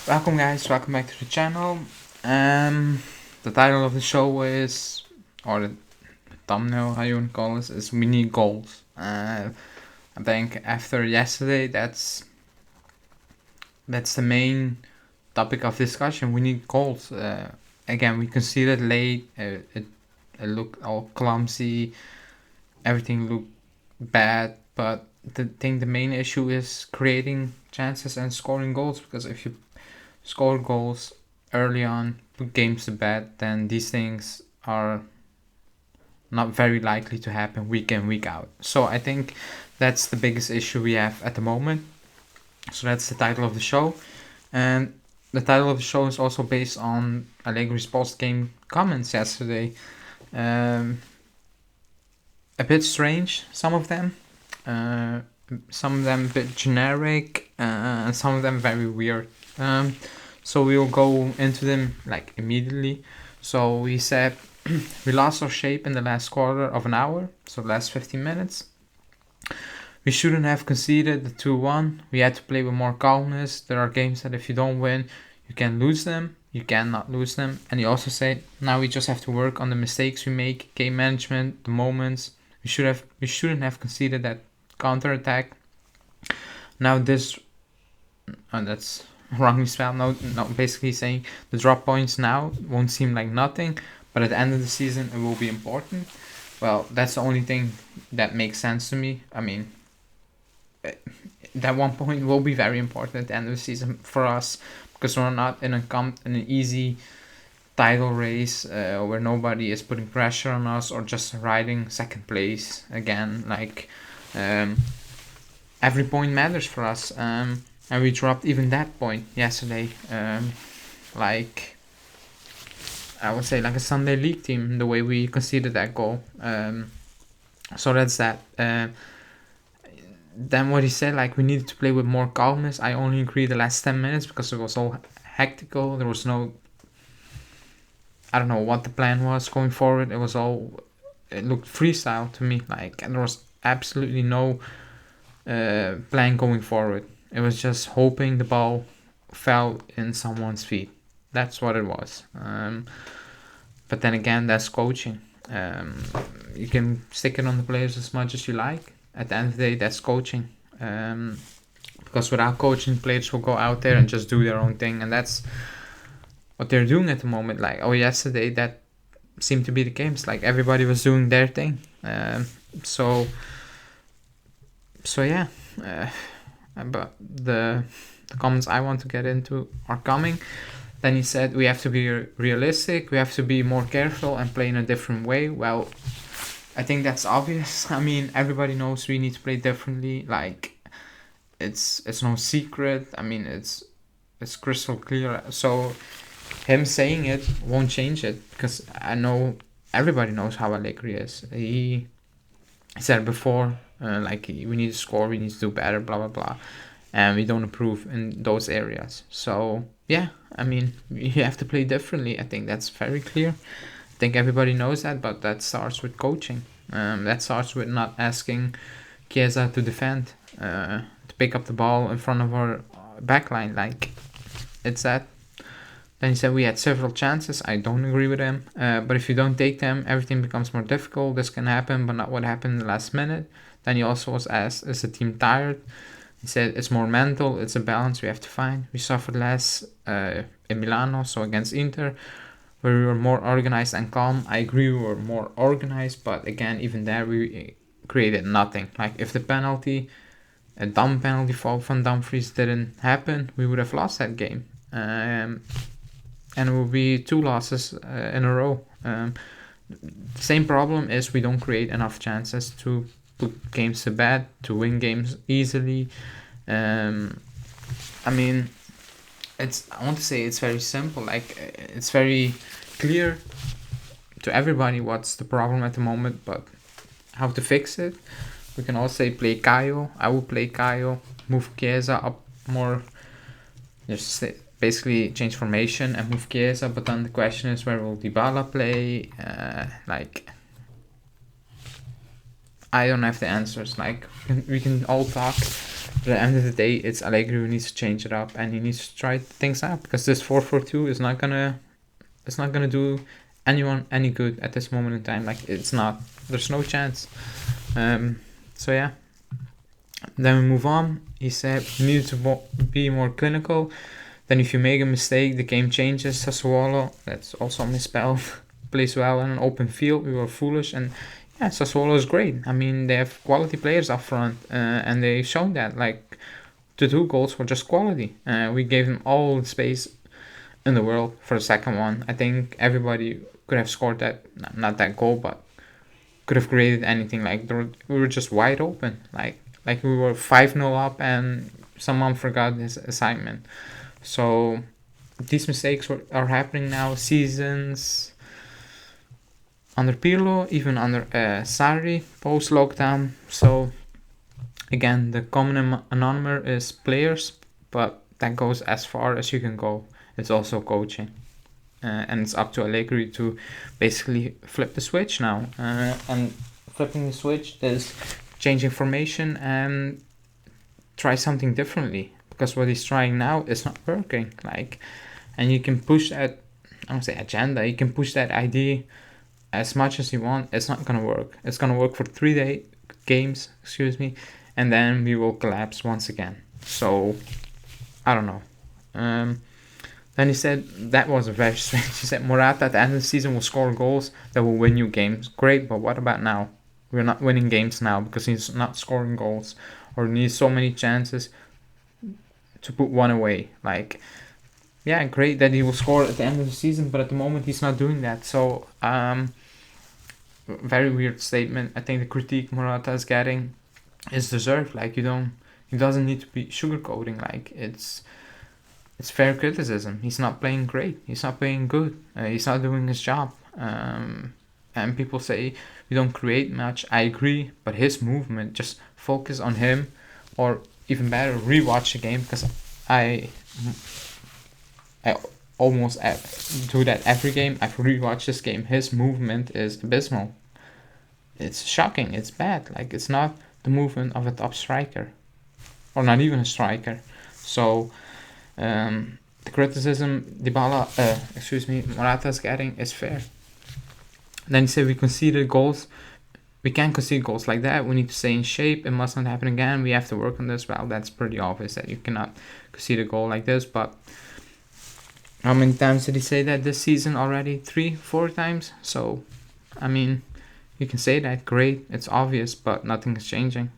Welcome guys, welcome back to the channel. The title of the show is, or the thumbnail, how you want to call this, is we need goals. I think after yesterday, that's the main topic of discussion. We need goals. Again, we conceded late. It looked all clumsy. Everything looked bad, but the main issue is creating chances and scoring goals, because if you score goals early on, put games to bed, then these things are not very likely to happen week in, week out. So I think that's the biggest issue we have at the moment. So that's the title of the show. And the title of the show is also based on Allegri's post-game comments yesterday. A bit strange, some of them. Some of them a bit generic, and some of them very weird. So we'll go into them like immediately. So we said we lost our shape in the last quarter of an hour, so the last 15 minutes. We shouldn't have conceded the 2-1. We had to play with more calmness. There are games that if you don't win, you can lose them. You cannot lose them. And he also said, now we just have to work on the mistakes we make, game management, the moments. We shouldn't have conceded that counter-attack. Now this, that's wrongly spelled. No, basically saying the drop points now won't seem like nothing, but at the end of the season it will be important. Well, that's the only thing that makes sense to me. I mean, that 1 point will be very important at the end of the season for us, because we're not in an easy title race where nobody is putting pressure on us or just riding second place again. Like, every point matters for us, and we dropped even that point yesterday. Like, I would say like a Sunday league team, the way we conceded that goal. So that's that. Then what he said, like, we needed to play with more calmness. I only agree the last 10 minutes because it was all hectical. There was no, I don't know what the plan was going forward. It looked freestyle to me, like, and there was absolutely no plan going forward. It was just hoping the ball fell in someone's feet. That's what it was. But then again, that's coaching. You can stick it on the players as much as you like. At the end of the day, that's coaching. Because without coaching, players will go out there and just do their own thing. And that's what they're doing at the moment. Like, yesterday, that seemed to be the case. Like, everybody was doing their thing. So yeah. But the comments I want to get into are coming. Then he said we have to be realistic, we have to be more careful and play in a different way. Well, I think that's obvious. I mean, everybody knows we need to play differently. Like, it's no secret. I mean, it's crystal clear. So him saying it won't change it, because I know everybody knows how Allegri is. He said it before, like, we need to score, we need to do better, blah blah blah, and we don't improve in those areas. So yeah, I mean, you have to play differently. I think that's very clear. I think everybody knows that, but that starts with coaching. That starts with not asking Chiesa to defend, to pick up the ball in front of our backline. Like, it's that. Then he said we had several chances. I don't agree with him. But if you don't take them, everything becomes more difficult. This can happen, but not what happened in the last minute. Then he also was asked, is the team tired? He said it's more mental. It's a balance we have to find. We suffered less in Milano, so against Inter, where we were more organized and calm. I agree we were more organized, but again, even there we created nothing. Like, if the penalty, a dumb penalty for Van Dumfries didn't happen, we would have lost that game. And it will be 2 losses in a row. Same problem is we don't create enough chances to put games to bed, to win games easily. I mean, I want to say it's very simple. Like, it's very clear to everybody what's the problem at the moment, but how to fix it. We can all say play Caio. I will play Caio, move Chiesa up more, just basically change formation and move Chiesa. But then the question is, where will Dybala play? Like, I don't have the answers. Like, we can all talk, But at the end of the day, it's Allegri who needs to change it up, and he needs to try things out, because this 4-4-2 is not gonna do anyone any good at this moment in time. Like, it's not. There's no chance. So yeah. Then we move on. He said we need to be more clinical. Then if you make a mistake, the game changes. Sassuolo, that's also misspelled, plays well in an open field. We were foolish, and yeah, Sassuolo is great. I mean, they have quality players up front, and they've shown that. Like, the 2 goals were just quality. We gave them all the space in the world for the second one. I think everybody could have scored that, not that goal, but could have created anything. Like, we were just wide open. Like we were 5-0 up, and someone forgot his assignment. So these mistakes are happening now. Seasons under Pirlo, even under Sarri, post lockdown. So again, the common denominator is players, but that goes as far as you can go. It's also coaching. And it's up to Allegri to basically flip the switch now. And flipping the switch is changing formation and try something differently, because what he's trying now is not working. Like, and you can push that, I don't say agenda, you can push that idea as much as you want. It's not gonna work. It's gonna work for 3 games, and then we will collapse once again. So I don't know. Then he said, that was very strange. He said Morata at the end of the season will score goals that will win you games. Great, but what about now? We're not winning games now because he's not scoring goals, or needs so many chances to put one away. Like, yeah, great that he will score at the end of the season, but at the moment he's not doing that. So, very weird statement. I think the critique Morata is getting is deserved. Like, he doesn't need to be sugarcoating. Like, it's fair criticism. He's not playing great. He's not playing good. He's not doing his job. And people say we don't create much. I agree, but his movement, just focus on him, or even better, rewatch the game, because I almost do that every game. I've rewatched this game. His movement is abysmal. It's shocking. It's bad. Like, it's not the movement of a top striker, or not even a striker. So the criticism Morata is getting is fair. Then he said we conceded goals. We can't concede goals like that. We need to stay in shape. It must not happen again. We have to work on this. Well, that's pretty obvious that you cannot concede a goal like this. But how many times did he say that this season already? 3-4 times. So, I mean, you can say that. Great. It's obvious, but nothing is changing.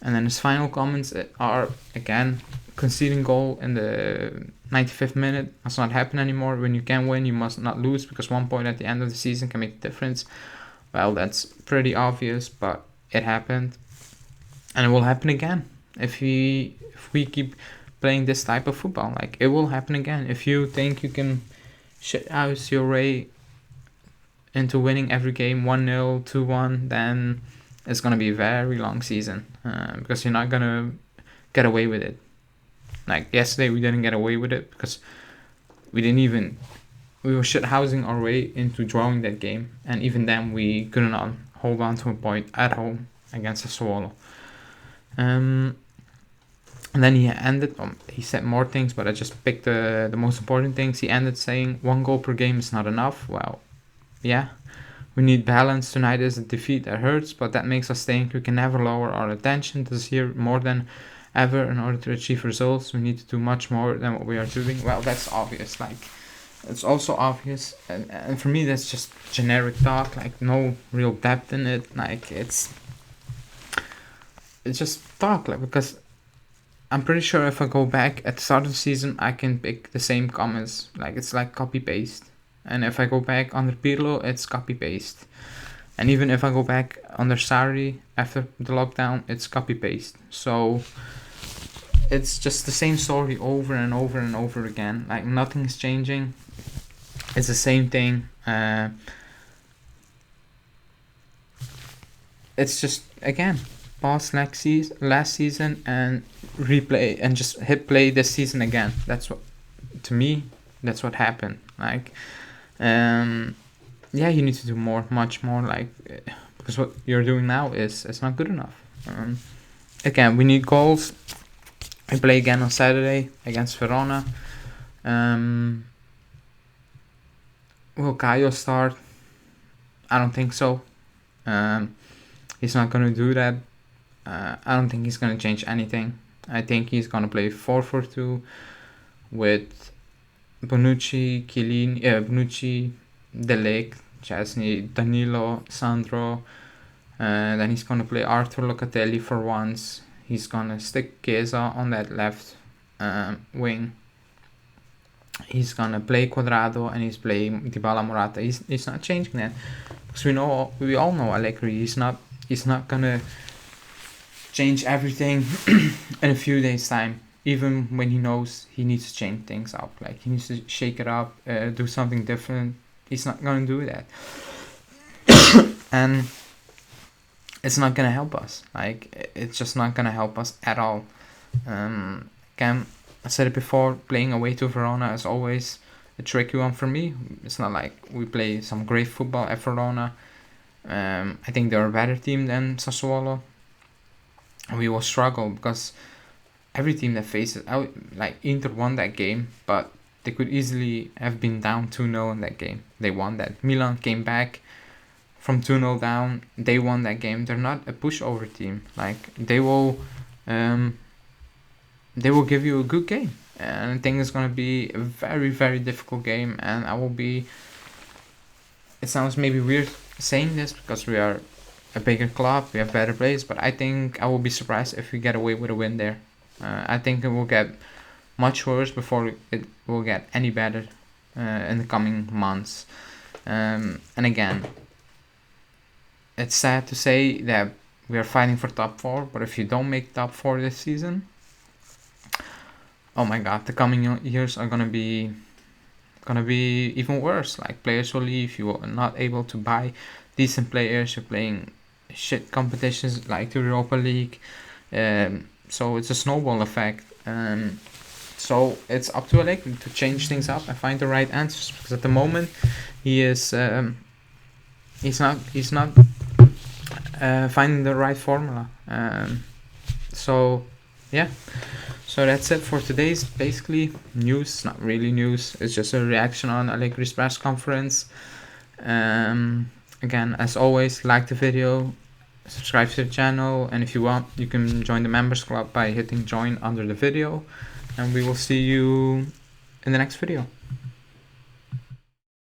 And then his final comments are, again, conceding goal in the 95th minute must not happen anymore. When you can win, you must not lose, because 1 point at the end of the season can make a difference. Well, that's pretty obvious, but it happened, and it will happen again if we keep playing this type of football. Like, it will happen again. If you think you can shit out your way into winning every game 1-0, 2-1, then it's gonna be a very long season, because you're not gonna get away with it. Like, yesterday we didn't get away with it because we were shithousing our way into drawing that game, and even then we couldn't hold on to a point at home against Sassuolo. And then he said more things, but I just picked the most important things. He ended saying 1 goal per game is not enough. Well, yeah, we need balance. Tonight is a defeat that hurts, but that makes us think we can never lower our attention this year more than ever. In order to achieve results, we need to do much more than what we are doing. Well, that's obvious. Like, it's also obvious, and for me that's just generic talk. Like, no real depth in it. Like, it's just talk. Like, because I'm pretty sure if I go back at the start of the season, I can pick the same comments. Like, it's like copy paste. And if I go back under Pirlo, it's copy paste. And even if I go back under Sarri after the lockdown, it's copy paste. So it's just the same story over and over and over again. Like, nothing is changing. It's the same thing. It's just, again, pause last season and replay and just hit play this season again. That's what, to me, that's what happened. Like, yeah, you need to do more, much more. Like, because what you're doing now is not good enough. again, we need goals. We play again on Saturday against Verona. Will Caio start? I don't think so. He's not going to do that. I don't think he's going to change anything. I think he's going to play 4-4-2 with Bonucci, Bonucci, De Ligt, Chesney, Danilo, Sandro. Then he's going to play Arthur Locatelli for once. He's going to stick Chiesa on that left wing. He's going to play Quadrado and he's playing Dybala, Morata. He's not changing that. Because we all know Allegri. He's not going to change everything in a few days' time. Even when he knows he needs to change things up. Like, he needs to shake it up, do something different. He's not going to do that. And it's not going to help us. Like, it's just not going to help us at all. Again, I said it before, playing away to Verona is always a tricky one for me. It's not like we play some great football at Verona. I think they're a better team than Sassuolo. We will struggle because every team that faces out, like Inter won that game, but they could easily have been down 2-0 in that game. They won that. Milan came back from 2-0 down. They won that game. They're not a pushover team. Like, they will give you a good game. And I think it's going to be a very, very difficult game. And it sounds maybe weird saying this because we are a bigger club, we have better players, but I think I will be surprised if we get away with a win there. I think it will get much worse before it will get any better in the coming months. And again, it's sad to say that we are fighting for top 4, but if you don't make top 4 this season, oh my god, the coming years are gonna be even worse. Like, players will leave, you are not able to buy decent players, you're playing shit competitions like the Europa League. So it's a snowball effect. So it's up to Allegri to change things up and find the right answers, because at the moment he's not finding the right formula. So yeah, so that's it for today's basically news. Not really news, it's just a reaction on Allegri's press conference. Again, as always, like the video, subscribe to the channel, and if you want, you can join the members club by hitting join under the video, and we will see you in the next video.